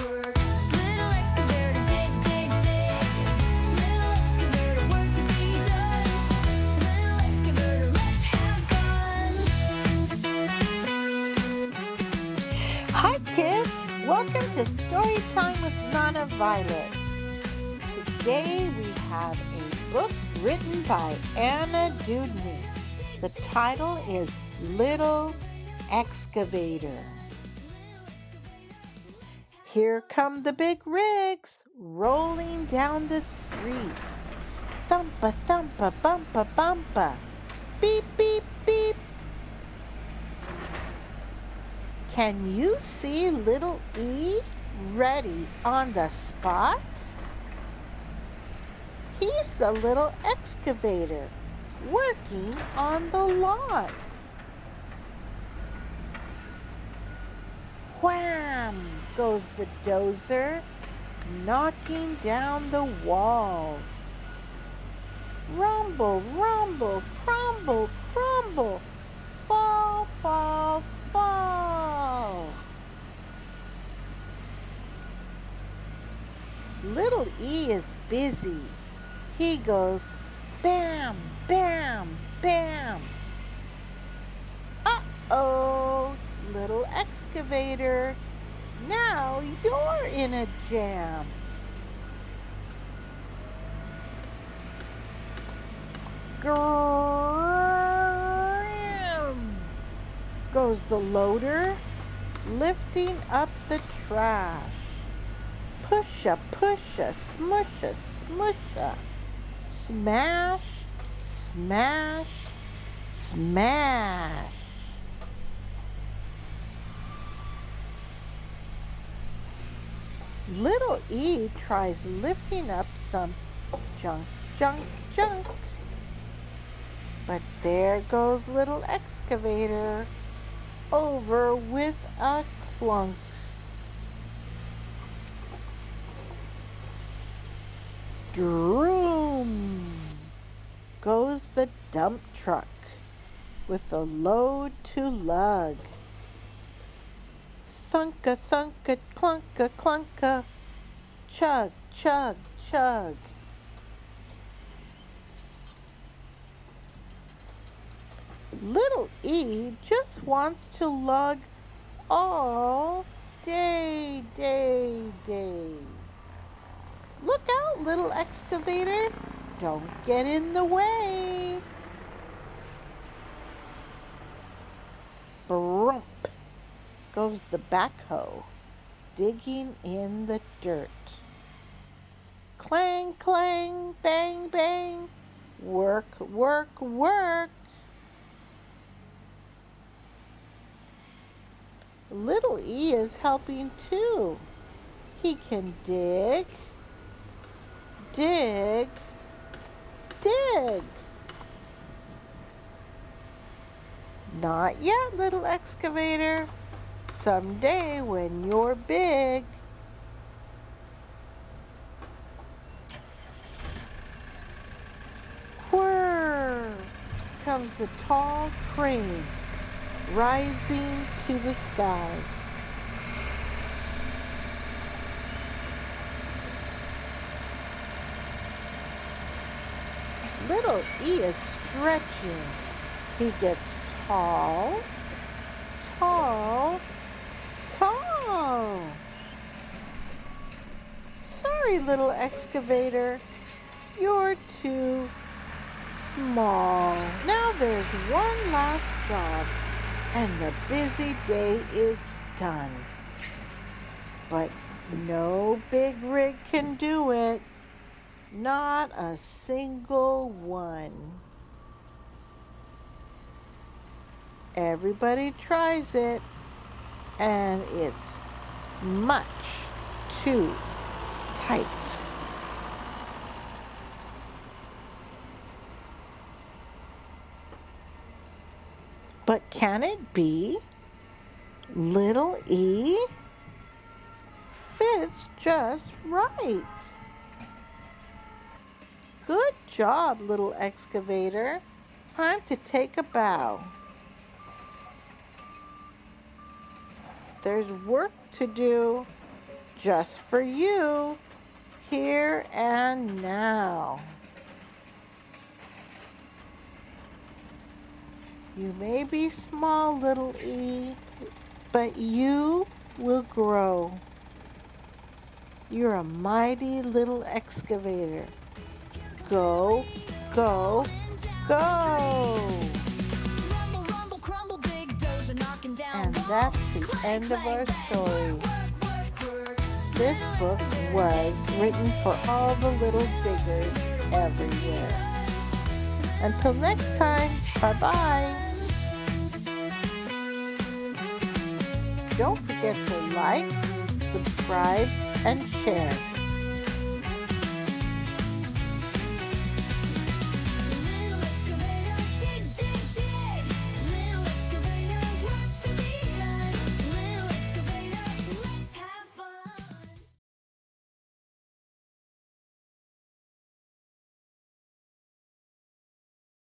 work. Little excavator, dig, dig, dig. Little excavator, work to be done. Little excavator, let's have fun. Hi kids, welcome to Storytime with Nana Violet. Today we have a book written by Anna Dewdney. The title is Little Excavator. Here come the big rigs rolling down the street. Thumpa, thumpa, bumpa, bumpa. Beep, beep, beep. Can you see little E ready on the spot? He's the little excavator working on the lot. Wham goes the dozer, knocking down the walls. Rumble, rumble, crumble, crumble, fall, fall, fall. Little E is busy. He goes bam, bam, bam. Uh-oh, little excavator, now you're in a jam. Grim goes the loader, lifting up the trash. Pusha, pusha, smusha, smusha. Smash, smash, smash. Little E tries lifting up some junk, junk, junk. But there goes little excavator, over with a clunk. Droom goes the dump truck with a load to lug. Thunka, thunka, clunka, clunka, chug, chug, chug. Little E just wants to lug all day, day, day. Look out, little excavator. Don't get in the way. Brump goes the backhoe, digging in the dirt. Clang, clang, bang, bang. Work, work, work. Little E is helping too. He can dig, dig, dig. Not yet, little excavator. Someday when you're big. Whirr comes the tall crane, rising to the sky. Little E is stretching. He gets tall, tall, tall. Sorry, little excavator, you're too small. Now there's one last job, and the busy day is done. But no big rig can do it. Not a single one. Everybody tries it, and it's much too tight. But can it be? Little E fits just right. Good job, little excavator. Time to take a bow. There's work to do. just for you, here and now. You may be small, little E, but you will grow. You're a mighty little excavator. Go, go, go! Rumble, rumble, crumble, big dozer knocking down And walls. that's the Clang, end of our clang, story. work, work, work. This book was written for all the little diggers everywhere. Until next time, bye-bye. Don't forget to like, subscribe, and share.